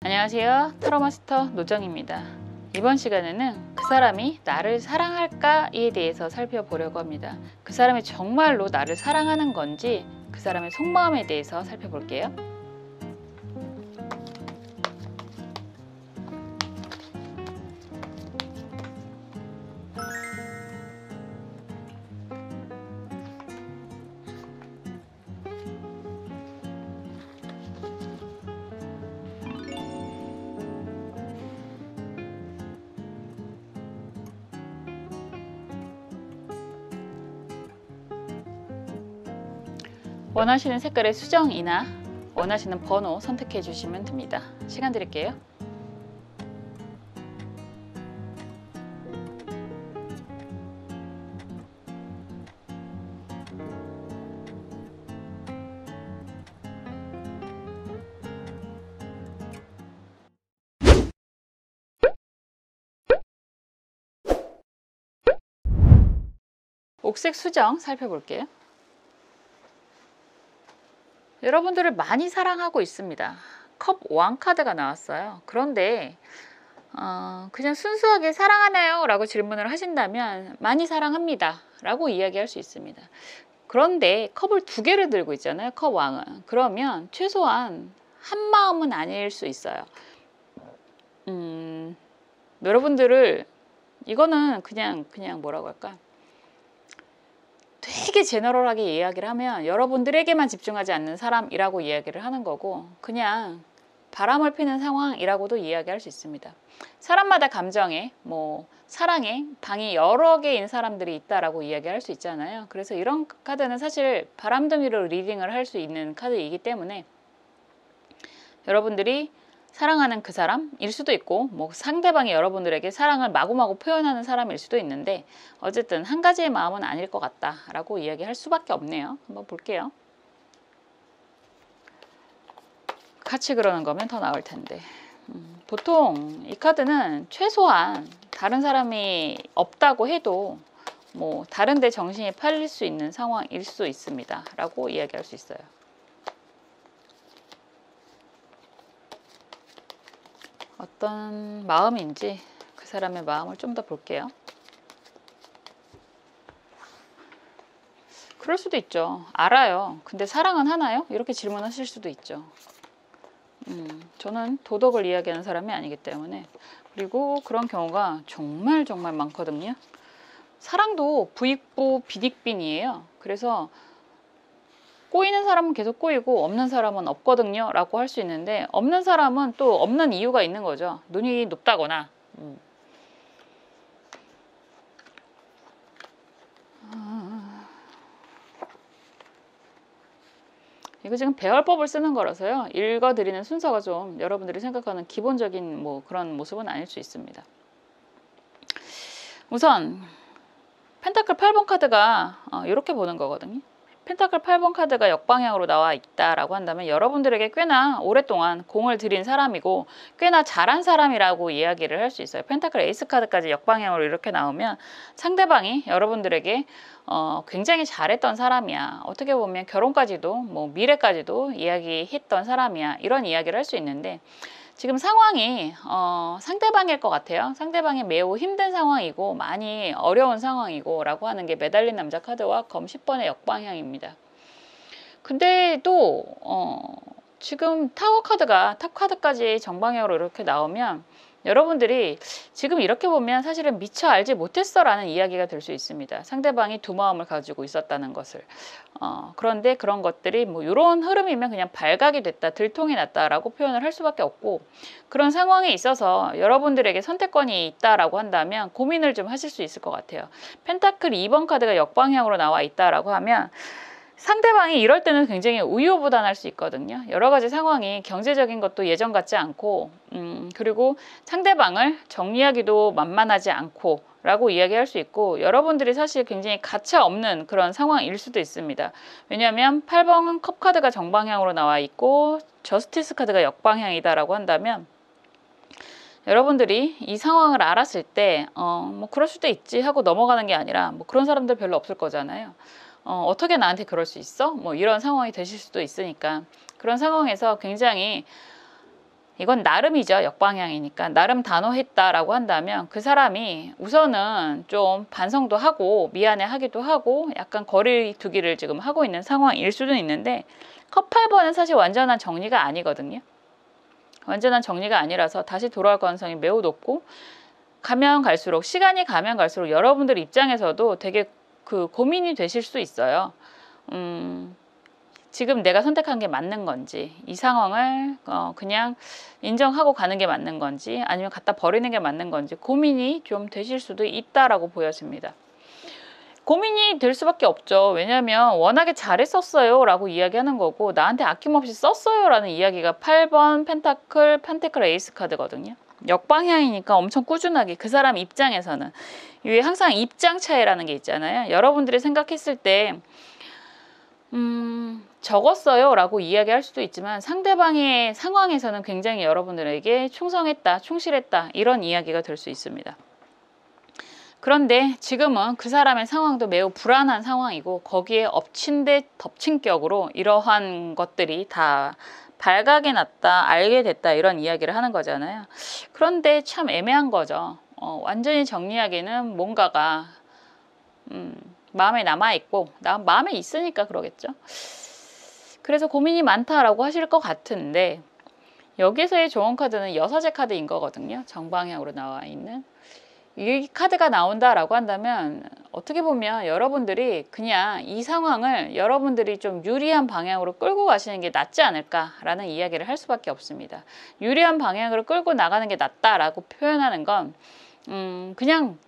안녕하세요. 타로마스터 노정입니다. 이번 시간에는 그 사람이 나를 사랑할까에 대해서 살펴보려고 합니다. 그 사람이 정말로 나를 사랑하는 건지 그 사람의 속마음에 대해서 살펴볼게요. 원하시는 색깔의 수정이나 원하시는 번호 선택해 주시면 됩니다. 시간 드릴게요. 옥색 수정 살펴볼게요. 여러분들을 많이 사랑하고 있습니다. 컵 왕 카드가 나왔어요. 그런데 그냥 순수하게 사랑하나요? 라고 질문을 하신다면 많이 사랑합니다 라고 이야기할 수 있습니다. 그런데 컵을 두 개를 들고 있잖아요. 컵 왕은. 그러면 최소한 한 마음은 아닐 수 있어요. 여러분들을 이거는 그냥 뭐라고 할까? 되게 제너럴하게 이야기를 하면 여러분들에게만 집중하지 않는 사람이라고 이야기를 하는 거고, 그냥 바람을 피는 상황이라고도 이야기할 수 있습니다. 사람마다 감정에 사랑에 방이 여러 개인 사람들이 있다라고 이야기할 수 있잖아요. 그래서 이런 카드는 사실 바람둥이로 리딩을 할 수 있는 카드이기 때문에 여러분들이 사랑하는 그 사람일 수도 있고, 상대방이 여러분들에게 사랑을 마구마구 표현하는 사람일 수도 있는데, 어쨌든 한 가지의 마음은 아닐 것 같다라고 이야기할 수밖에 없네요. 한번 볼게요. 같이 그러는 거면 더 나을 텐데. 보통 이 카드는 최소한 다른 사람이 없다고 해도 다른 데 정신이 팔릴 수 있는 상황일 수 있습니다 라고 이야기할 수 있어요. 어떤 마음인지 그 사람의 마음을 좀 더 볼게요. 그럴 수도 있죠. 알아요. 근데 사랑은 하나요? 이렇게 질문하실 수도 있죠. 저는 도덕을 이야기하는 사람이 아니기 때문에. 그리고 그런 경우가 정말 많거든요. 사랑도 부익부 비익빈이에요. 그래서 꼬이는 사람은 계속 꼬이고 없는 사람은 없거든요 라고 할 수 있는데, 없는 사람은 또 없는 이유가 있는 거죠. 눈이 높다거나 이거 지금 배열법을 쓰는 거라서요, 읽어드리는 순서가 좀 여러분들이 생각하는 기본적인 그런 모습은 아닐 수 있습니다. 우선 펜타클 8번 카드가 이렇게 보는 거거든요. 펜타클 8번 카드가 역방향으로 나와 있다라고 한다면 여러분들에게 꽤나 오랫동안 공을 들인 사람이고 꽤나 잘한 사람이라고 이야기를 할 수 있어요. 펜타클 에이스 카드까지 역방향으로 이렇게 나오면 상대방이 여러분들에게 굉장히 잘했던 사람이야. 어떻게 보면 결혼까지도 미래까지도 이야기했던 사람이야. 이런 이야기를 할 수 있는데, 지금 상황이 상대방일 것 같아요. 상대방이 매우 힘든 상황이고 많이 어려운 상황이고 라고 하는 게 매달린 남자 카드와 검 10번의 역방향입니다. 근데 또 지금 타워 카드가 탑 카드까지 정방향으로 이렇게 나오면 여러분들이 지금 이렇게 보면 사실은 미처 알지 못했어 라는 이야기가 될 수 있습니다. 상대방이 두 마음을 가지고 있었다는 것을. 그런데 그런 것들이 이런 흐름이면 그냥 발각이 됐다, 들통이 났다 라고 표현을 할 수밖에 없고, 그런 상황에 있어서 여러분들에게 선택권이 있다라고 한다면 고민을 좀 하실 수 있을 것 같아요. 펜타클 2번 카드가 역방향으로 나와 있다라고 하면 상대방이 이럴 때는 굉장히 우유부단할 수 있거든요. 여러 가지 상황이 경제적인 것도 예전 같지 않고, 그리고 상대방을 정리하기도 만만하지 않고 라고 이야기할 수 있고, 여러분들이 사실 굉장히 가차 없는 그런 상황일 수도 있습니다. 왜냐하면 8번 컵 카드가 정방향으로 나와 있고 저스티스 카드가 역방향이다 라고 한다면 여러분들이 이 상황을 알았을 때 그럴 수도 있지 하고 넘어가는 게 아니라 그런 사람들 별로 없을 거잖아요. 어떻게 나한테 그럴 수 있어? 이런 상황이 되실 수도 있으니까, 그런 상황에서 굉장히 이건 나름이죠. 역방향이니까. 나름 단호했다라고 한다면 그 사람이 우선은 좀 반성도 하고 미안해 하기도 하고 약간 거리 두기를 지금 하고 있는 상황일 수도 있는데 컵 8번은 사실 완전한 정리가 아니거든요. 완전한 정리가 아니라서 다시 돌아올 가능성이 매우 높고 가면 갈수록 시간이 가면 갈수록 여러분들 입장에서도 되게 그 고민이 되실 수 있어요. 지금 내가 선택한 게 맞는 건지 이 상황을 그냥 인정하고 가는 게 맞는 건지 아니면 갖다 버리는 게 맞는 건지 고민이 좀 되실 수도 있다라고 보여집니다. 고민이 될 수밖에 없죠. 왜냐하면 워낙에 잘했었어요 라고 이야기하는 거고 나한테 아낌없이 썼어요 라는 이야기가 8번 펜타클 에이스 카드거든요. 역방향이니까 엄청 꾸준하게 그 사람 입장에서는 이게 항상 입장 차이라는 게 있잖아요. 여러분들이 생각했을 때 적었어요 라고 이야기할 수도 있지만 상대방의 상황에서는 굉장히 여러분들에게 충성했다, 충실했다 이런 이야기가 될 수 있습니다. 그런데 지금은 그 사람의 상황도 매우 불안한 상황이고 거기에 엎친 데 덮친 격으로 이러한 것들이 다 발각이 났다, 알게 됐다 이런 이야기를 하는 거잖아요. 그런데 참 애매한 거죠. 완전히 정리하기는 뭔가가 마음에 남아있고 마음에 있으니까 그러겠죠. 그래서 고민이 많다라고 하실 것 같은데 여기서의 좋은 카드는 여사제 카드인 거거든요. 정방향으로 나와 있는 이 카드가 나온다라고 한다면 어떻게 보면 여러분들이 그냥 이 상황을 여러분들이 좀 유리한 방향으로 끌고 가시는 게 낫지 않을까라는 이야기를 할 수밖에 없습니다. 유리한 방향으로 끌고 나가는 게 낫다라고 표현하는 건 그냥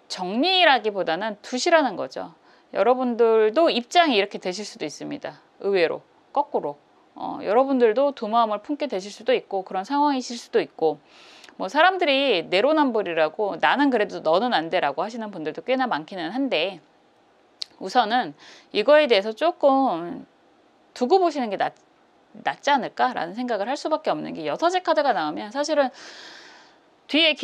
정리라기보다는 두시라는 거죠. 여러분들도 입장이 이렇게 되실 수도 있습니다. 의외로 거꾸로 여러분들도 두 마음을 품게 되실 수도 있고 그런 상황이실 수도 있고 뭐 사람들이 내로남불이라고 나는 그래도 너는 안 돼라고 하시는 분들도 꽤나 많기는 한데 우선은 이거에 대해서 조금 두고 보시는 게 낫지 않을까라는 생각을 할 수밖에 없는 게 여섯의 카드가 나오면 사실은 뒤에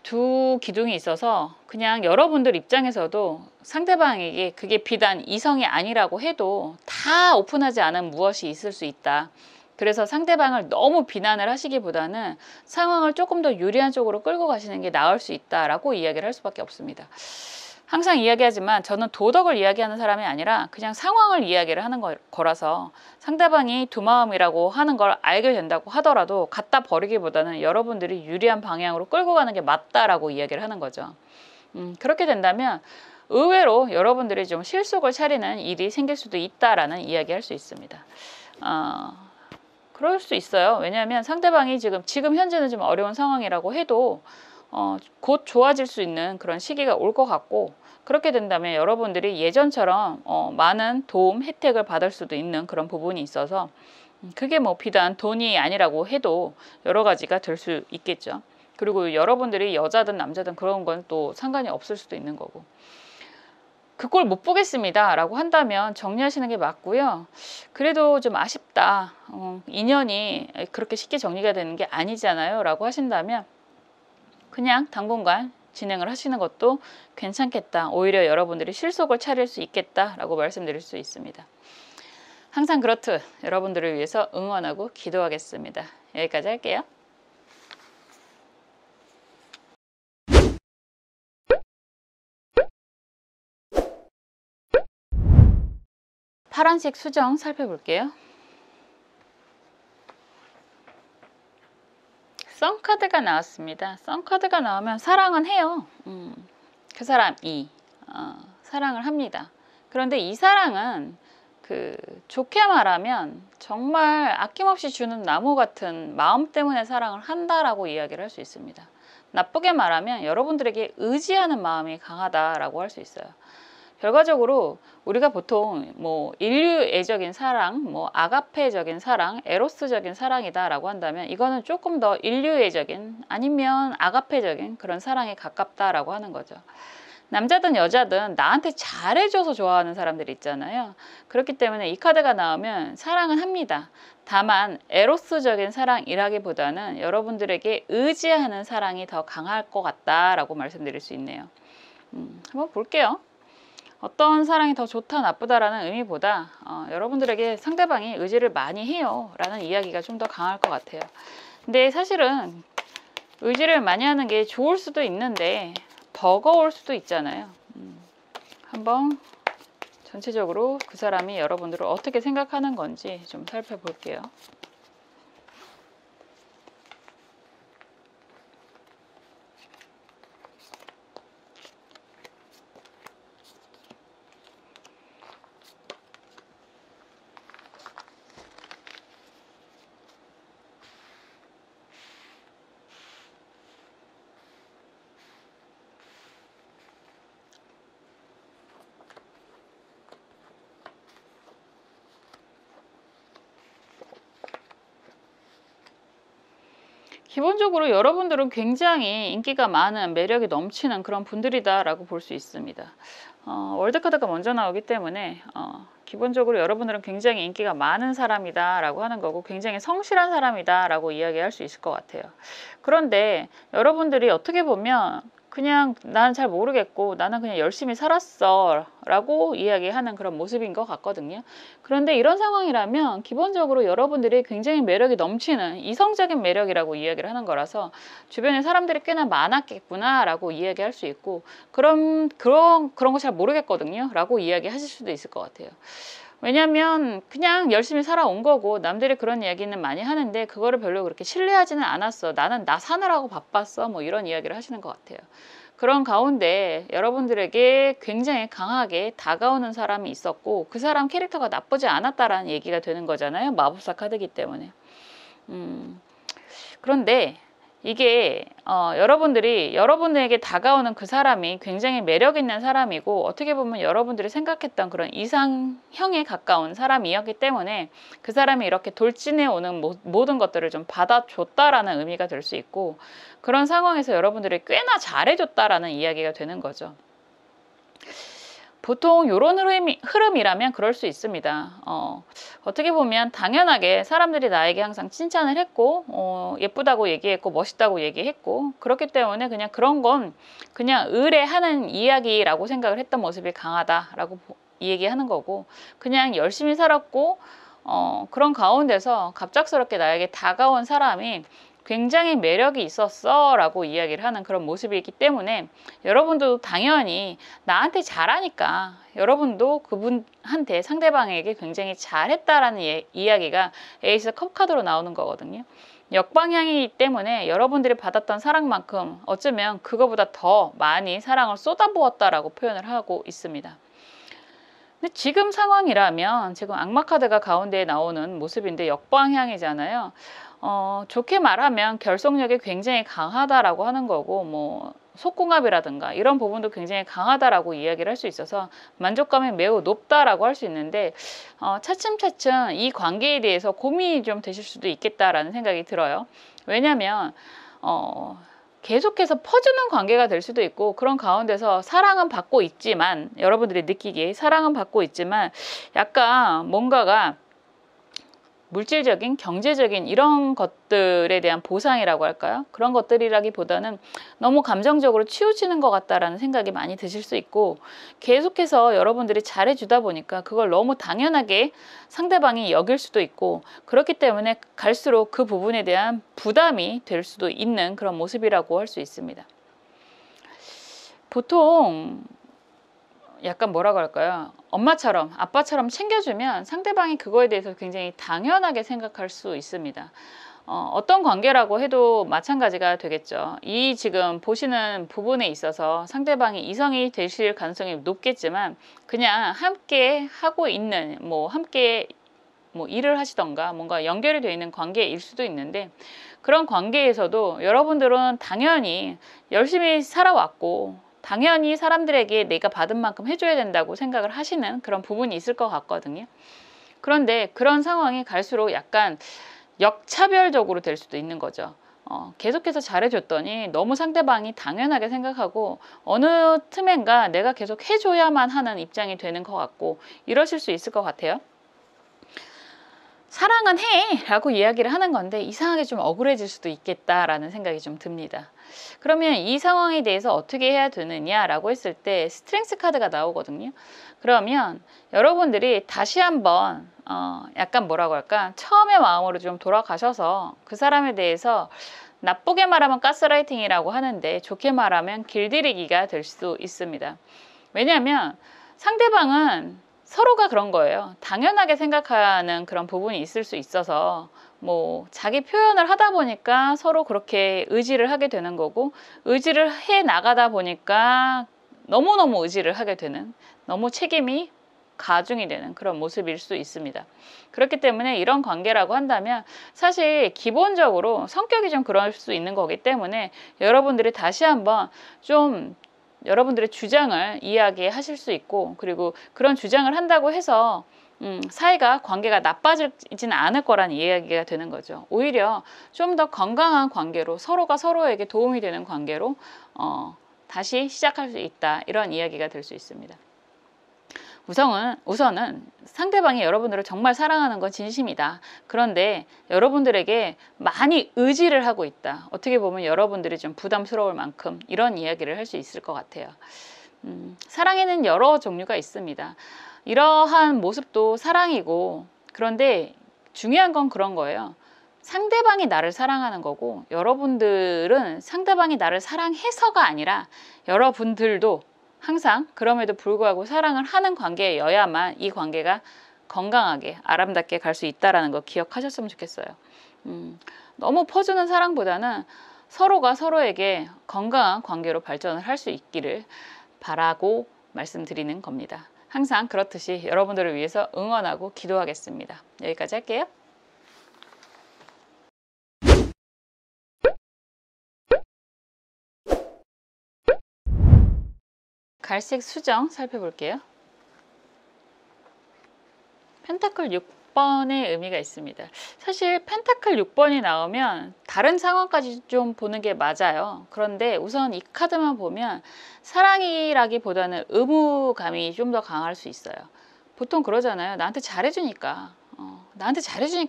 두 기둥이 있어서 그냥 여러분들 입장에서도 상대방에게 그게 비단 이성이 아니라고 해도 다 오픈하지 않은 무엇이 있을 수 있다. 그래서 상대방을 너무 비난을 하시기보다는 상황을 조금 더 유리한 쪽으로 끌고 가시는 게 나을 수 있다라고 이야기를 할 수밖에 없습니다. 항상 이야기하지만 저는 도덕을 이야기하는 사람이 아니라 그냥 상황을 이야기를 하는 거라서 상대방이 두 마음이라고 하는 걸 알게 된다고 하더라도 갖다 버리기보다는 여러분들이 유리한 방향으로 끌고 가는 게 맞다라고 이야기를 하는 거죠. 그렇게 된다면 의외로 여러분들이 좀 실속을 차리는 일이 생길 수도 있다라는 이야기 할 수 있습니다. 그럴 수 있어요. 왜냐하면 상대방이 지금 현재는 좀 어려운 상황이라고 해도 곧 좋아질 수 있는 그런 시기가 올 것 같고 그렇게 된다면 여러분들이 예전처럼 많은 도움, 혜택을 받을 수도 있는 그런 부분이 있어서 그게 뭐 비단 돈이 아니라고 해도 여러 가지가 될 수 있겠죠. 그리고 여러분들이 여자든 남자든 그런 건 또 상관이 없을 수도 있는 거고 그 꼴 못 보겠습니다 라고 한다면 정리하시는 게 맞고요. 그래도 좀 아쉽다. 인연이 그렇게 쉽게 정리가 되는 게 아니잖아요 라고 하신다면 그냥 당분간 진행을 하시는 것도 괜찮겠다. 오히려 여러분들이 실속을 차릴 수 있겠다라고 말씀드릴 수 있습니다. 항상 그렇듯 여러분들을 위해서 응원하고 기도하겠습니다. 여기까지 할게요. 파란색 수정 살펴볼게요. 썬카드가 나왔습니다. 썬카드가 나오면 사랑은 해요. 그 사람이 사랑을 합니다. 그런데 이 사랑은 좋게 말하면 정말 아낌없이 주는 나무 같은 마음 때문에 사랑을 한다라고 이야기를 할 수 있습니다. 나쁘게 말하면 여러분들에게 의지하는 마음이 강하다라고 할 수 있어요. 결과적으로 우리가 보통 뭐 인류애적인 사랑, 뭐 아가페적인 사랑, 에로스적인 사랑이다라고 한다면 이거는 조금 더 인류애적인 아니면 아가페적인 그런 사랑에 가깝다라고 하는 거죠. 남자든 여자든 나한테 잘해줘서 좋아하는 사람들이 있잖아요. 그렇기 때문에 이 카드가 나오면 사랑은 합니다. 다만 에로스적인 사랑이라기보다는 여러분들에게 의지하는 사랑이 더 강할 것 같다라고 말씀드릴 수 있네요. 한번 볼게요. 어떤 사랑이 더 좋다 나쁘다라는 의미보다 여러분들에게 상대방이 의지를 많이 해요 라는 이야기가 좀 더 강할 것 같아요. 근데 사실은 의지를 많이 하는 게 좋을 수도 있는데 버거울 수도 있잖아요. 한번 전체적으로 그 사람이 여러분들을 어떻게 생각하는 건지 좀 살펴볼게요. 기본적으로 여러분들은 굉장히 인기가 많은 매력이 넘치는 그런 분들이다 라고 볼 수 있습니다. 월드카드가 먼저 나오기 때문에 기본적으로 여러분들은 굉장히 인기가 많은 사람이다 라고 하는 거고 굉장히 성실한 사람이다 라고 이야기할 수 있을 것 같아요. 그런데 여러분들이 어떻게 보면 그냥 나는 잘 모르겠고 나는 그냥 열심히 살았어 라고 이야기하는 그런 모습인 것 같거든요. 그런데 이런 상황이라면 기본적으로 여러분들이 굉장히 매력이 넘치는 이성적인 매력이라고 이야기를 하는 거라서 주변에 사람들이 꽤나 많았겠구나 라고 이야기할 수 있고 그런 거 잘 모르겠거든요 라고 이야기하실 수도 있을 것 같아요. 왜냐면 그냥 열심히 살아온 거고 남들이 그런 이야기는 많이 하는데 그거를 별로 그렇게 신뢰하지는 않았어. 나는 나 사느라고 바빴어. 뭐 이런 이야기를 하시는 것 같아요. 그런 가운데 여러분들에게 굉장히 강하게 다가오는 사람이 있었고 그 사람 캐릭터가 나쁘지 않았다라는 얘기가 되는 거잖아요. 마법사 카드이기 때문에. 그런데 이게 여러분들이 여러분에게 다가오는 그 사람이 굉장히 매력 있는 사람이고 어떻게 보면 여러분들이 생각했던 그런 이상형에 가까운 사람이었기 때문에 그 사람이 이렇게 돌진해 오는 모든 것들을 좀 받아줬다라는 의미가 될 수 있고 그런 상황에서 여러분들이 꽤나 잘해줬다라는 이야기가 되는 거죠. 보통 이런 흐름이라면 그럴 수 있습니다. 어떻게 보면 당연하게 사람들이 나에게 항상 칭찬을 했고 예쁘다고 얘기했고 멋있다고 얘기했고 그렇기 때문에 그냥 그런 건 그냥 의뢰하는 이야기라고 생각을 했던 모습이 강하다라고 얘기하는 거고 그냥 열심히 살았고 그런 가운데서 갑작스럽게 나에게 다가온 사람이 굉장히 매력이 있었어 라고 이야기를 하는 그런 모습이기 때문에 여러분도 당연히 나한테 잘하니까 여러분도 그분한테 상대방에게 굉장히 잘했다라는 이야기가 에이스 컵 카드로 나오는 거거든요. 역방향이기 때문에 여러분들이 받았던 사랑만큼 어쩌면 그거보다 더 많이 사랑을 쏟아부었다라고 표현을 하고 있습니다. 근데 지금 상황이라면 지금 악마 카드가 가운데에 나오는 모습인데 역방향이잖아요. 좋게 말하면 결속력이 굉장히 강하다라고 하는 거고 뭐 속궁합이라든가 이런 부분도 굉장히 강하다라고 이야기를 할 수 있어서 만족감이 매우 높다라고 할 수 있는데 차츰차츰 이 관계에 대해서 고민이 좀 되실 수도 있겠다라는 생각이 들어요. 왜냐하면 계속해서 퍼주는 관계가 될 수도 있고 그런 가운데서 사랑은 받고 있지만 여러분들이 느끼기에 사랑은 받고 있지만 약간 뭔가가 물질적인 경제적인 이런 것들에 대한 보상이라고 할까요? 그런 것들이라기보다는 너무 감정적으로 치우치는 것 같다라는 생각이 많이 드실 수 있고 계속해서 여러분들이 잘해주다 보니까 그걸 너무 당연하게 상대방이 여길 수도 있고 그렇기 때문에 갈수록 그 부분에 대한 부담이 될 수도 있는 그런 모습이라고 할 수 있습니다. 보통 약간 뭐라고 할까요? 엄마처럼 아빠처럼 챙겨주면 상대방이 그거에 대해서 굉장히 당연하게 생각할 수 있습니다. 어떤 관계라고 해도 마찬가지가 되겠죠. 이 지금 보시는 부분에 있어서 상대방이 이성이 되실 가능성이 높겠지만 그냥 함께 하고 있는 함께 일을 하시던가 뭔가 연결이 되어 있는 관계일 수도 있는데 그런 관계에서도 여러분들은 당연히 열심히 살아왔고 당연히 사람들에게 내가 받은 만큼 해줘야 된다고 생각을 하시는 그런 부분이 있을 것 같거든요. 그런데 그런 상황이 갈수록 약간 역차별적으로 될 수도 있는 거죠. 계속해서 잘해줬더니 너무 상대방이 당연하게 생각하고 어느 틈엔가 내가 계속 해줘야만 하는 입장이 되는 것 같고 이러실 수 있을 것 같아요. 사랑은 해 라고 이야기를 하는 건데 이상하게 좀 억울해질 수도 있겠다라는 생각이 좀 듭니다. 그러면 이 상황에 대해서 어떻게 해야 되느냐라고 했을 때 스트렝스 카드가 나오거든요. 그러면 여러분들이 다시 한번 약간 뭐라고 할까, 처음의 마음으로 좀 돌아가셔서 그 사람에 대해서, 나쁘게 말하면 가스라이팅이라고 하는데 좋게 말하면 길들이기가 될 수도 있습니다. 왜냐하면 상대방은 서로가 그런 거예요. 당연하게 생각하는 그런 부분이 있을 수 있어서 뭐 자기 표현을 하다 보니까 서로 그렇게 의지를 하게 되는 거고, 의지를 해 나가다 보니까 너무너무 의지를 하게 되는, 너무 책임이 가중이 되는 그런 모습일 수 있습니다. 그렇기 때문에 이런 관계라고 한다면 사실 기본적으로 성격이 좀 그럴 수 있는 거기 때문에 여러분들이 다시 한번 좀 여러분들의 주장을 이야기하실 수 있고, 그리고 그런 주장을 한다고 해서 사이가, 관계가 나빠지지는 않을 거라는 이야기가 되는 거죠. 오히려 좀 더 건강한 관계로, 서로가 서로에게 도움이 되는 관계로 다시 시작할 수 있다, 이런 이야기가 될 수 있습니다. 우선은 상대방이 여러분들을 정말 사랑하는 건 진심이다. 그런데 여러분들에게 많이 의지를 하고 있다. 어떻게 보면 여러분들이 좀 부담스러울 만큼 이런 이야기를 할 수 있을 것 같아요. 사랑에는 여러 종류가 있습니다. 이러한 모습도 사랑이고, 그런데 중요한 건 그런 거예요. 상대방이 나를 사랑하는 거고, 여러분들은 상대방이 나를 사랑해서가 아니라 여러분들도 항상 그럼에도 불구하고 사랑을 하는 관계여야만 이 관계가 건강하게 아름답게 갈 수 있다는 거 기억하셨으면 좋겠어요. 너무 퍼주는 사랑보다는 서로가 서로에게 건강한 관계로 발전을 할 수 있기를 바라고 말씀드리는 겁니다. 항상 그렇듯이 여러분들을 위해서 응원하고 기도하겠습니다. 여기까지 할게요. 갈색 수정 살펴볼게요. 펜타클 6번의 의미가 있습니다. 사실 펜타클 6번이 나오면 다른 상황까지 좀 보는 게 맞아요. 그런데 우선 이 카드만 보면 사랑이라기보다는 의무감이 좀 더 강할 수 있어요. 보통 그러잖아요. 나한테 잘해주니까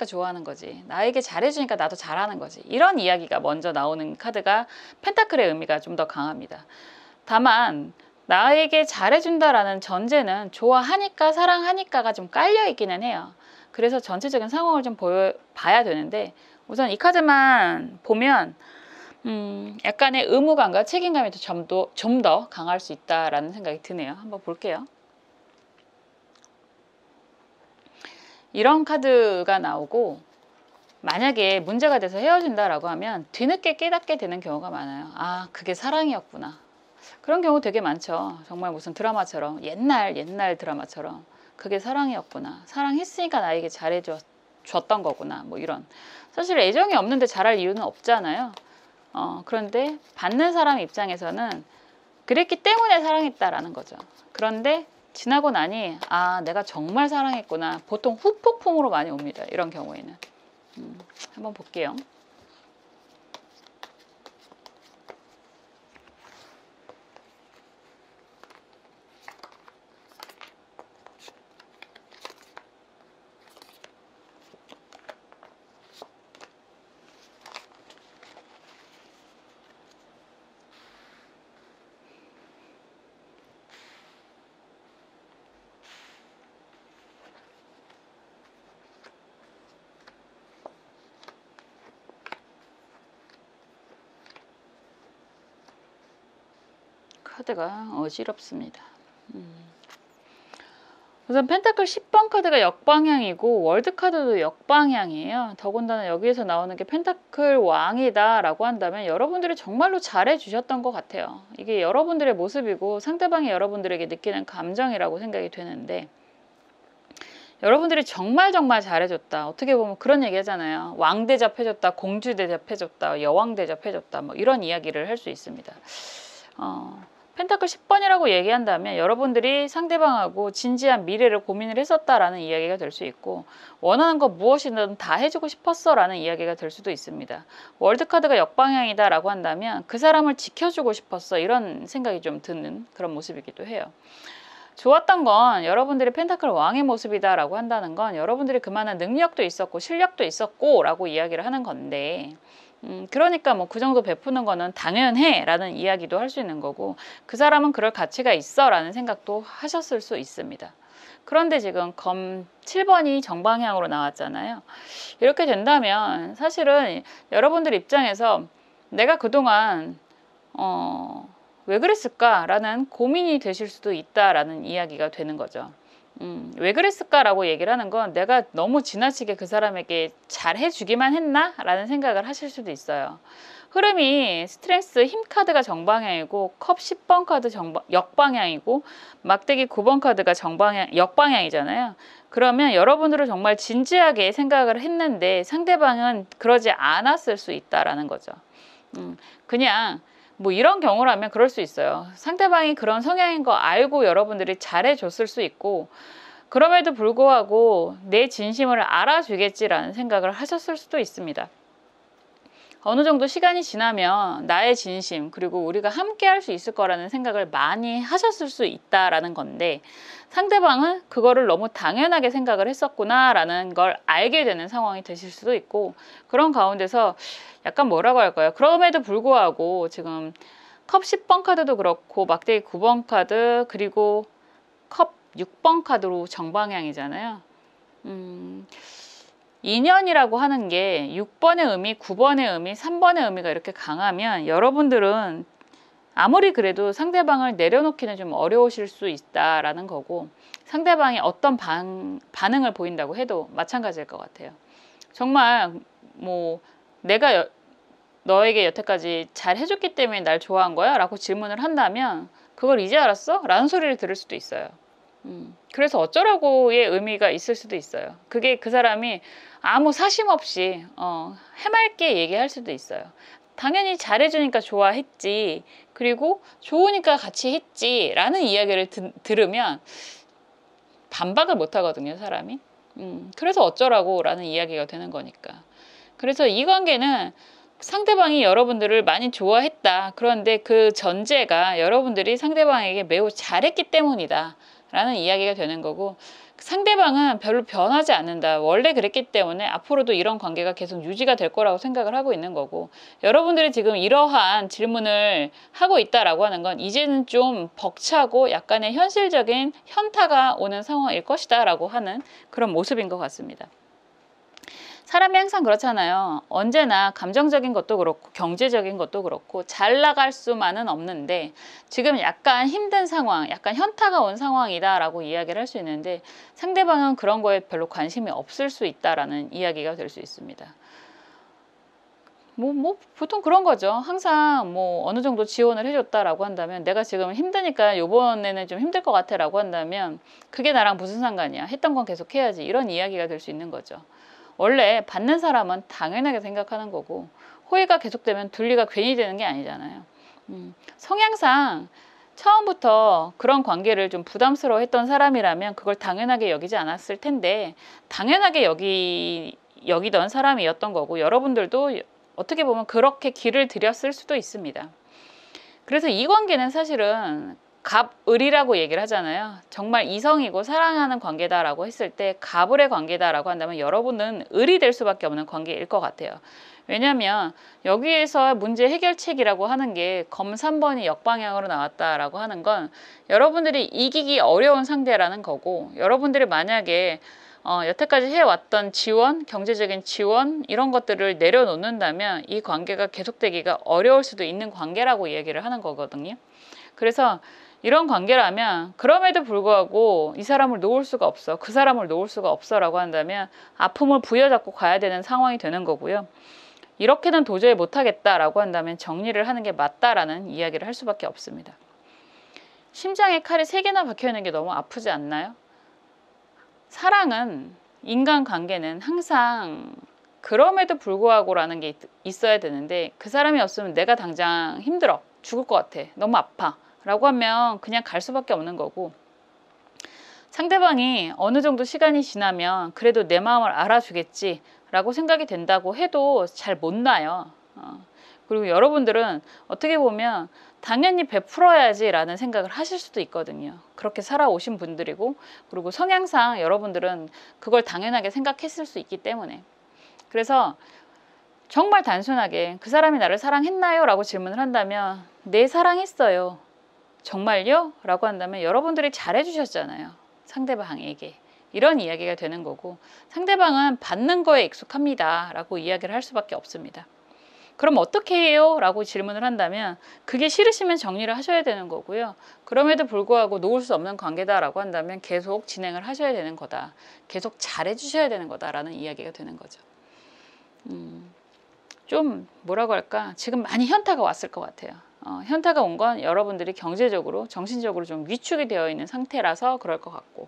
좋아하는 거지. 나에게 잘해주니까 나도 잘하는 거지. 이런 이야기가 먼저 나오는 카드가 펜타클의 의미가 좀 더 강합니다. 다만 나에게 잘해준다라는 전제는 좋아하니까, 사랑하니까가 좀 깔려 있기는 해요. 그래서 전체적인 상황을 좀 봐야 되는데, 우선 이 카드만 보면 약간의 의무감과 책임감이 좀 더 강할 수 있다라는 생각이 드네요. 한번 볼게요. 이런 카드가 나오고, 만약에 문제가 돼서 헤어진다라고 하면 뒤늦게 깨닫게 되는 경우가 많아요. 아, 그게 사랑이었구나. 그런 경우 되게 많죠. 정말 무슨 드라마처럼, 옛날 드라마처럼 그게 사랑이었구나. 사랑했으니까 나에게 잘해줬던 거구나. 뭐 이런. 사실 애정이 없는데 잘할 이유는 없잖아요. 그런데 받는 사람 입장에서는 그랬기 때문에 사랑했다라는 거죠. 그런데 지나고 나니 아, 내가 정말 사랑했구나. 보통 후폭풍으로 많이 옵니다. 이런 경우에는. 한번 볼게요. 카드가 어지럽습니다. 우선 펜타클 10번 카드가 역방향이고 월드 카드도 역방향이에요. 더군다나 여기에서 나오는 게 펜타클 왕이다 라고 한다면 여러분들이 정말로 잘해 주셨던 것 같아요. 이게 여러분들의 모습이고 상대방이 여러분들에게 느끼는 감정이라고 생각이 되는데, 여러분들이 정말 잘해줬다. 어떻게 보면 그런 얘기 하잖아요. 왕 대접해줬다, 공주 대접해줬다, 여왕 대접해줬다, 뭐 이런 이야기를 할 수 있습니다. 펜타클 10번이라고 얘기한다면 여러분들이 상대방하고 진지한 미래를 고민을 했었다라는 이야기가 될 수 있고, 원하는 거 무엇이든 다 해주고 싶었어라는 이야기가 될 수도 있습니다. 월드카드가 역방향이다라고 한다면 그 사람을 지켜주고 싶었어, 이런 생각이 좀 드는 그런 모습이기도 해요. 좋았던 건 여러분들이 펜타클 왕의 모습이다 라고 한다는 건 여러분들이 그만한 능력도 있었고 실력도 있었고 라고 이야기를 하는 건데, 그러니까 뭐 그 정도 베푸는 거는 당연해 라는 이야기도 할 수 있는 거고, 그 사람은 그럴 가치가 있어 라는 생각도 하셨을 수 있습니다. 그런데 지금 검 7번이 정방향으로 나왔잖아요. 이렇게 된다면 사실은 여러분들 입장에서 내가 그동안 왜 그랬을까라는 고민이 되실 수도 있다라는 이야기가 되는 거죠. 왜 그랬을까라고 얘기를 하는 건 내가 너무 지나치게 그 사람에게 잘 해주기만 했나? 라는 생각을 하실 수도 있어요. 흐름이 스트렝스 힘 카드가 정방향이고 컵 10번 카드 역방향이고 막대기 9번 카드가 역방향이잖아요. 그러면 여러분들은 정말 진지하게 생각을 했는데 상대방은 그러지 않았을 수 있다라는 거죠. 그냥 뭐 이런 경우라면 그럴 수 있어요. 상대방이 그런 성향인 거 알고 여러분들이 잘해줬을 수 있고, 그럼에도 불구하고 내 진심을 알아주겠지라는 생각을 하셨을 수도 있습니다. 어느 정도 시간이 지나면 나의 진심, 그리고 우리가 함께 할 수 있을 거라는 생각을 많이 하셨을 수 있다라는 건데, 상대방은 그거를 너무 당연하게 생각을 했었구나 라는 걸 알게 되는 상황이 되실 수도 있고, 그런 가운데서 약간 뭐라고 할까요? 그럼에도 불구하고 지금 컵 10번 카드도 그렇고 막대기 9번 카드, 그리고 컵 6번 카드로 정방향이잖아요. 인연이라고 하는 게 6번의 의미, 9번의 의미, 3번의 의미가 이렇게 강하면 여러분들은 아무리 그래도 상대방을 내려놓기는 좀 어려우실 수 있다라는 거고, 상대방이 어떤 반응을 보인다고 해도 마찬가지일 것 같아요. 정말 뭐 내가 너에게 여태까지 잘 해줬기 때문에 날 좋아한 거야? 라고 질문을 한다면 그걸 이제 알았어? 라는 소리를 들을 수도 있어요. 그래서 어쩌라고의 의미가 있을 수도 있어요. 그게 그 사람이 아무 사심 없이 해맑게 얘기할 수도 있어요. 당연히 잘해주니까 좋아했지, 그리고 좋으니까 같이 했지 라는 이야기를 들으면 반박을 못 하거든요, 사람이. 그래서 어쩌라고 라는 이야기가 되는 거니까. 그래서 이 관계는 상대방이 여러분들을 많이 좋아했다, 그런데 그 전제가 여러분들이 상대방에게 매우 잘했기 때문이다 라는 이야기가 되는 거고, 상대방은 별로 변하지 않는다, 원래 그랬기 때문에 앞으로도 이런 관계가 계속 유지가 될 거라고 생각을 하고 있는 거고, 여러분들이 지금 이러한 질문을 하고 있다라고 하는 건 이제는 좀 벅차고 약간의 현실적인 현타가 오는 상황일 것이다 라고 하는 그런 모습인 것 같습니다. 사람이 항상 그렇잖아요. 언제나 감정적인 것도 그렇고 경제적인 것도 그렇고 잘 나갈 수만은 없는데, 지금 약간 힘든 상황, 약간 현타가 온 상황이다 라고 이야기를 할 수 있는데, 상대방은 그런 거에 별로 관심이 없을 수 있다라는 이야기가 될 수 있습니다. 보통 그런 거죠. 항상 뭐 어느 정도 지원을 해줬다라고 한다면, 내가 지금 힘드니까 요번에는 좀 힘들 것 같아 라고 한다면 그게 나랑 무슨 상관이야, 했던 건 계속 해야지, 이런 이야기가 될 수 있는 거죠. 원래 받는 사람은 당연하게 생각하는 거고, 호의가 계속되면 둘리가 괜히 되는 게 아니잖아요. 성향상 처음부터 그런 관계를 좀 부담스러워 했던 사람이라면 그걸 당연하게 여기지 않았을 텐데, 당연하게 여기던 사람이었던 거고, 여러분들도 어떻게 보면 그렇게 길을 들였을 수도 있습니다. 그래서 이 관계는 사실은 갑을이라고 얘기를 하잖아요. 정말 이성이고 사랑하는 관계다라고 했을 때 갑을의 관계다라고 한다면 여러분은 을이 될 수밖에 없는 관계일 것 같아요. 왜냐하면 여기에서 문제 해결책이라고 하는 게 검 3번이 역방향으로 나왔다라고 하는 건 여러분들이 이기기 어려운 상대라는 거고, 여러분들이 만약에 여태까지 해왔던 지원, 경제적인 지원 이런 것들을 내려놓는다면 이 관계가 계속되기가 어려울 수도 있는 관계라고 얘기를 하는 거거든요. 그래서 이런 관계라면 그럼에도 불구하고 이 사람을 놓을 수가 없어, 그 사람을 놓을 수가 없어 라고 한다면 아픔을 부여잡고 가야 되는 상황이 되는 거고요. 이렇게는 도저히 못하겠다라고 한다면 정리를 하는 게 맞다라는 이야기를 할 수밖에 없습니다. 심장에 칼이 3개나 박혀있는 게 너무 아프지 않나요? 사랑은, 인간관계는 항상 그럼에도 불구하고라는 게 있어야 되는데, 그 사람이 없으면 내가 당장 힘들어, 죽을 것 같아, 너무 아파 라고 하면 그냥 갈 수밖에 없는 거고, 상대방이 어느 정도 시간이 지나면 그래도 내 마음을 알아주겠지 라고 생각이 된다고 해도 잘 못 나요. 그리고 여러분들은 어떻게 보면 당연히 베풀어야지 라는 생각을 하실 수도 있거든요. 그렇게 살아오신 분들이고, 그리고 성향상 여러분들은 그걸 당연하게 생각했을 수 있기 때문에. 그래서 정말 단순하게 그 사람이 나를 사랑했나요? 라고 질문을 한다면 네, 사랑했어요. 정말요? 라고 한다면 여러분들이 잘해주셨잖아요. 상대방에게. 이런 이야기가 되는 거고, 상대방은 받는 거에 익숙합니다 라고 이야기를 할 수밖에 없습니다. 그럼 어떻게 해요? 라고 질문을 한다면 그게 싫으시면 정리를 하셔야 되는 거고요. 그럼에도 불구하고 놓을 수 없는 관계다라고 한다면 계속 진행을 하셔야 되는 거다. 계속 잘해주셔야 되는 거다라는 이야기가 되는 거죠. 좀 뭐라고 할까? 지금 많이 현타가 왔을 것 같아요. 현타가 온 건 여러분들이 경제적으로, 정신적으로 좀 위축이 되어 있는 상태라서 그럴 것 같고,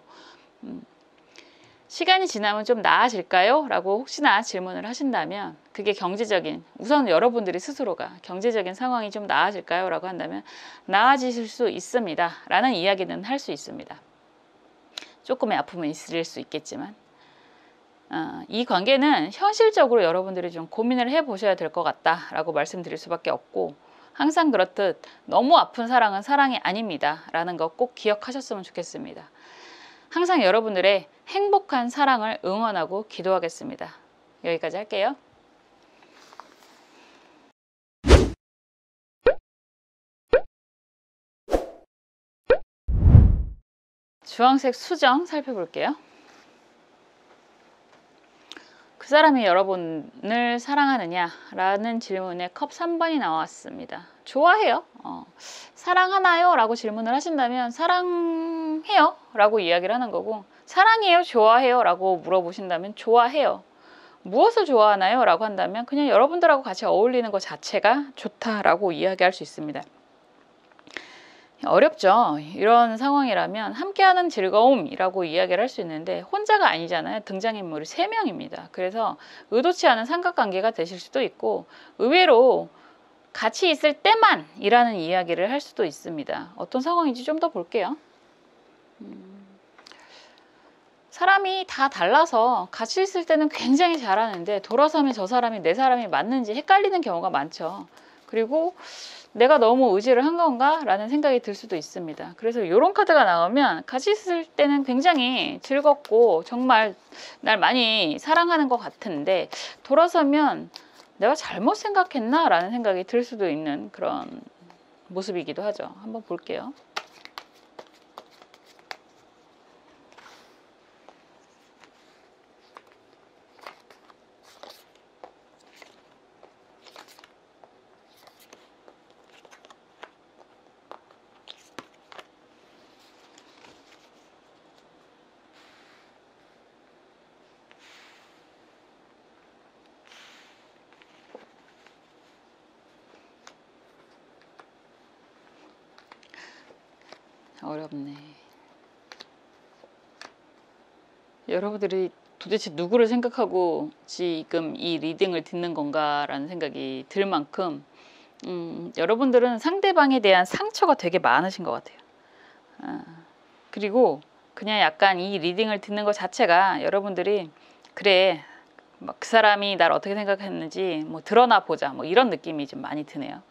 시간이 지나면 좀 나아질까요? 라고 혹시나 질문을 하신다면 그게 경제적인, 우선 여러분들이 스스로가 경제적인 상황이 좀 나아질까요? 라고 한다면 나아지실 수 있습니다 라는 이야기는 할 수 있습니다. 조금의 아픔은 있을 수 있겠지만, 이 관계는 현실적으로 여러분들이 좀 고민을 해보셔야 될 것 같다 라고 말씀드릴 수밖에 없고, 항상 그렇듯 너무 아픈 사랑은 사랑이 아닙니다 라는 거 꼭 기억하셨으면 좋겠습니다. 항상 여러분들의 행복한 사랑을 응원하고 기도하겠습니다. 여기까지 할게요. 주황색 수정 살펴볼게요. 그 사람이 여러분을 사랑하느냐? 라는 질문에 컵 3번이 나왔습니다. 좋아해요? 사랑하나요? 라고 질문을 하신다면 사랑해요? 라고 이야기를 하는 거고, 사랑해요? 좋아해요? 라고 물어보신다면 좋아해요. 무엇을 좋아하나요? 라고 한다면 그냥 여러분들하고 같이 어울리는 것 자체가 좋다라고 이야기할 수 있습니다. 어렵죠. 이런 상황이라면 함께하는 즐거움이라고 이야기를 할 수 있는데 혼자가 아니잖아요. 등장인물이 3명입니다. 그래서 의도치 않은 삼각관계가 되실 수도 있고, 의외로 같이 있을 때만 이라는 이야기를 할 수도 있습니다. 어떤 상황인지 좀 더 볼게요. 사람이 다 달라서 같이 있을 때는 굉장히 잘하는데 돌아서면 저 사람이 내 사람이 맞는지 헷갈리는 경우가 많죠. 그리고 내가 너무 의지를 한 건가? 라는 생각이 들 수도 있습니다. 그래서 이런 카드가 나오면 같이 있을 때는 굉장히 즐겁고 정말 날 많이 사랑하는 것 같은데 돌아서면 내가 잘못 생각했나? 라는 생각이 들 수도 있는 그런 모습이기도 하죠. 한번 볼게요. 어렵네. 여러분들이 도대체 누구를 생각하고 지금 이 리딩을 듣는 건가라는 생각이 들 만큼 여러분들은 상대방에 대한 상처가 되게 많으신 것 같아요. 그리고 그냥 약간 이 리딩을 듣는 것 자체가 여러분들이 그래 그 사람이 날 어떻게 생각했는지 뭐 드러나 보자 뭐 이런 느낌이 좀 많이 드네요.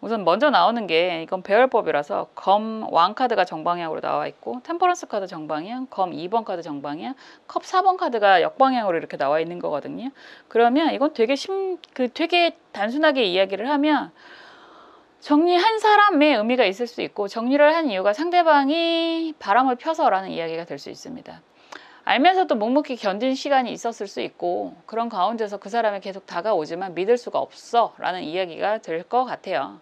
우선 먼저 나오는 게 이건 배열법이라서 검 왕카드가 정방향으로 나와 있고 템퍼런스 카드 정방향, 검 2번 카드 정방향, 컵 4번 카드가 역방향으로 이렇게 나와 있는 거거든요. 그러면 이건 되게 단순하게 이야기를 하면 정리한 사람의 의미가 있을 수 있고, 정리를 한 이유가 상대방이 바람을 펴서라는 이야기가 될 수 있습니다. 알면서도 묵묵히 견딘 시간이 있었을 수 있고, 그런 가운데서 그 사람이 계속 다가오지만 믿을 수가 없어 라는 이야기가 될 것 같아요.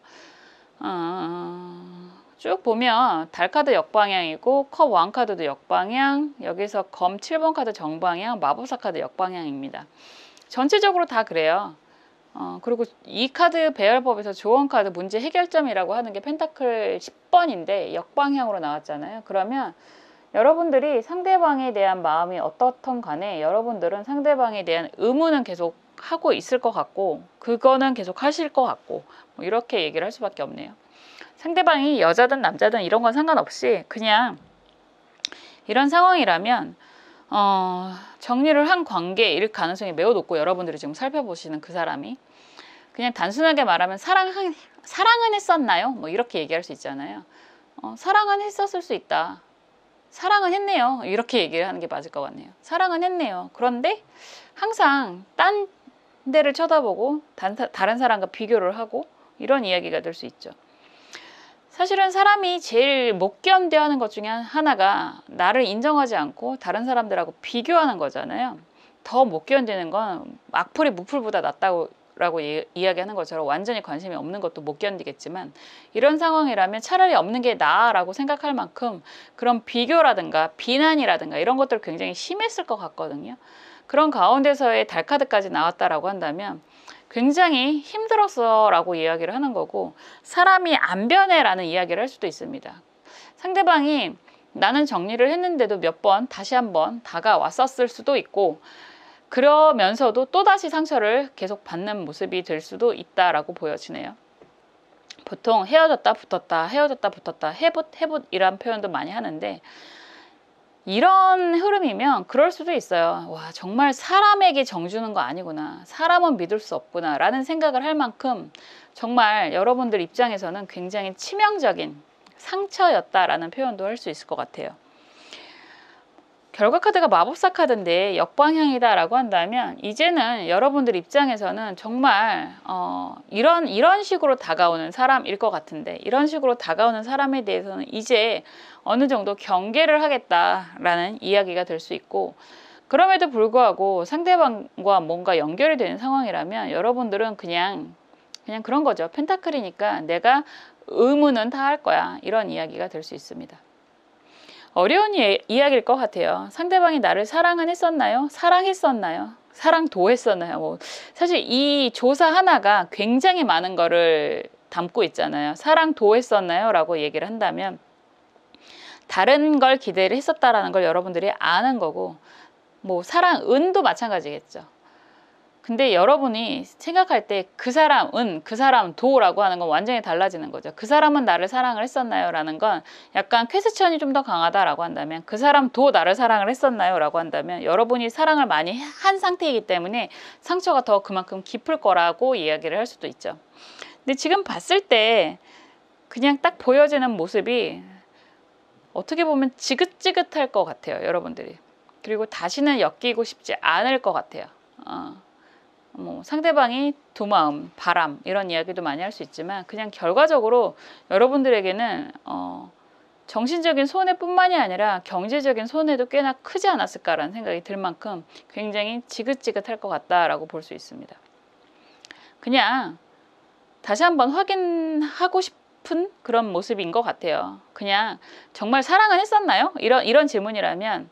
쭉 보면 달카드 역방향이고 컵 왕카드도 역방향, 여기서 검 7번 카드 정방향, 마법사 카드 역방향입니다. 전체적으로 다 그래요. 그리고 이 카드 배열법에서 조언 카드 문제 해결점이라고 하는 게 펜타클 10번인데 역방향으로 나왔잖아요. 그러면 여러분들이 상대방에 대한 마음이 어떻든 간에 여러분들은 상대방에 대한 의무는 계속 하고 있을 것 같고 그거는 계속 하실 것 같고 뭐 이렇게 얘기를 할 수밖에 없네요. 상대방이 여자든 남자든 이런 건 상관없이 그냥 이런 상황이라면 정리를 한 관계일 가능성이 매우 높고, 여러분들이 지금 살펴보시는 그 사람이 그냥 단순하게 말하면 사랑은 했었나요? 뭐 이렇게 얘기할 수 있잖아요. 사랑은 했었을 수 있다. 사랑은 했네요. 이렇게 얘기를 하는 게 맞을 것 같네요. 사랑은 했네요. 그런데 항상 딴 데를 쳐다보고 다른 사람과 비교를 하고 이런 이야기가 될 수 있죠. 사실은 사람이 제일 못 견뎌하는 것 중에 하나가 나를 인정하지 않고 다른 사람들하고 비교하는 거잖아요. 더 못 견디는 건 악플이 무플보다 낫다고 이야기하는 것처럼 완전히 관심이 없는 것도 못 견디겠지만, 이런 상황이라면 차라리 없는 게 나아라고 생각할 만큼 그런 비교라든가 비난이라든가 이런 것들 굉장히 심했을 것 같거든요. 그런 가운데서의 달카드까지 나왔다라고 한다면 굉장히 힘들었어 라고 이야기를 하는 거고, 사람이 안 변해 라는 이야기를 할 수도 있습니다. 상대방이 나는 정리를 했는데도 몇 번 다시 한번 다가왔었을 수도 있고, 그러면서도 또다시 상처를 계속 받는 모습이 될 수도 있다라고 보여지네요. 보통 헤어졌다 붙었다 헤어졌다 붙었다 해붓 이란 표현도 많이 하는데, 이런 흐름이면 그럴 수도 있어요. 와, 정말 사람에게 정주는 거 아니구나, 사람은 믿을 수 없구나 라는 생각을 할 만큼 정말 여러분들 입장에서는 굉장히 치명적인 상처였다라는 표현도 할 수 있을 것 같아요. 결과 카드가 마법사 카드인데 역방향이다 라고 한다면, 이제는 여러분들 입장에서는 정말 이런 식으로 다가오는 사람일 것 같은데, 이런 식으로 다가오는 사람에 대해서는 이제 어느 정도 경계를 하겠다라는 이야기가 될 수 있고, 그럼에도 불구하고 상대방과 뭔가 연결이 되는 상황이라면 여러분들은 그냥 그런 거죠. 펜타클이니까 내가 의무는 다 할 거야, 이런 이야기가 될 수 있습니다. 어려운 이야기일 것 같아요. 상대방이 나를 사랑은 했었나요? 사랑했었나요? 사랑도했었나요? 뭐 사실 이 조사 하나가 굉장히 많은 거를 담고 있잖아요. 사랑도했었나요? 라고 얘기를 한다면 다른 걸 기대를 했었다라는 걸 여러분들이 아는 거고, 뭐 사랑은도 마찬가지겠죠. 근데 여러분이 생각할 때 그 사람은, 그 사람도라고 하는 건 완전히 달라지는 거죠. 그 사람은 나를 사랑을 했었나요? 라는 건 약간 퀘스천이 좀 더 강하다라고 한다면, 그 사람도 나를 사랑을 했었나요? 라고 한다면 여러분이 사랑을 많이 한 상태이기 때문에 상처가 더 그만큼 깊을 거라고 이야기를 할 수도 있죠. 근데 지금 봤을 때 그냥 딱 보여지는 모습이 어떻게 보면 지긋지긋할 것 같아요, 여러분들이. 그리고 다시는 엮이고 싶지 않을 것 같아요. 뭐 상대방이 두 마음, 바람 이런 이야기도 많이 할 수 있지만, 그냥 결과적으로 여러분들에게는 정신적인 손해뿐만이 아니라 경제적인 손해도 꽤나 크지 않았을까라는 생각이 들 만큼 굉장히 지긋지긋할 것 같다라고 볼 수 있습니다. 그냥 다시 한번 확인하고 싶은 그런 모습인 것 같아요. 그냥 정말 사랑은 했었나요? 이런 질문이라면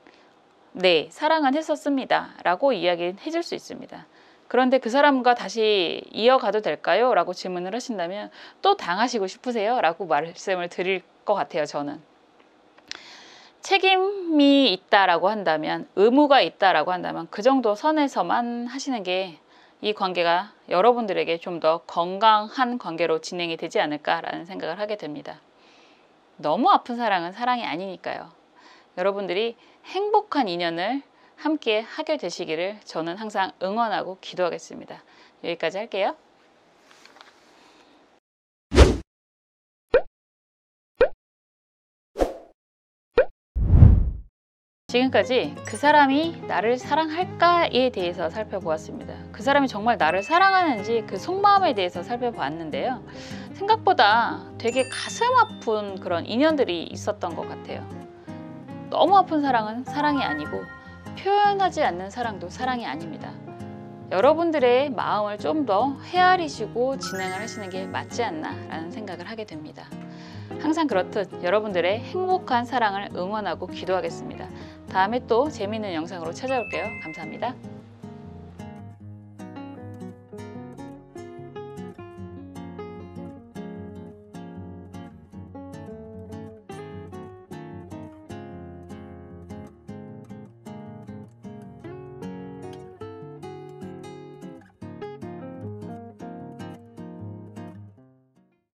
네, 사랑은 했었습니다 라고 이야기해 줄 수 있습니다. 그런데 그 사람과 다시 이어가도 될까요? 라고 질문을 하신다면 또 당하시고 싶으세요? 라고 말씀을 드릴 것 같아요, 저는. 책임이 있다라고 한다면, 의무가 있다라고 한다면 그 정도 선에서만 하시는 게 이 관계가 여러분들에게 좀 더 건강한 관계로 진행이 되지 않을까라는 생각을 하게 됩니다. 너무 아픈 사랑은 사랑이 아니니까요. 여러분들이 행복한 인연을 함께 하게 되시기를 저는 항상 응원하고 기도하겠습니다. 여기까지 할게요. 지금까지 그 사람이 나를 사랑할까에 대해서 살펴보았습니다. 그 사람이 정말 나를 사랑하는지 그 속마음에 대해서 살펴보았는데요. 생각보다 되게 가슴 아픈 그런 인연들이 있었던 것 같아요. 너무 아픈 사랑은 사랑이 아니고, 표현하지 않는 사랑도 사랑이 아닙니다. 여러분들의 마음을 좀 더 헤아리시고 진행을 하시는 게 맞지 않나 라는 생각을 하게 됩니다. 항상 그렇듯 여러분들의 행복한 사랑을 응원하고 기도하겠습니다. 다음에 또 재미있는 영상으로 찾아올게요. 감사합니다.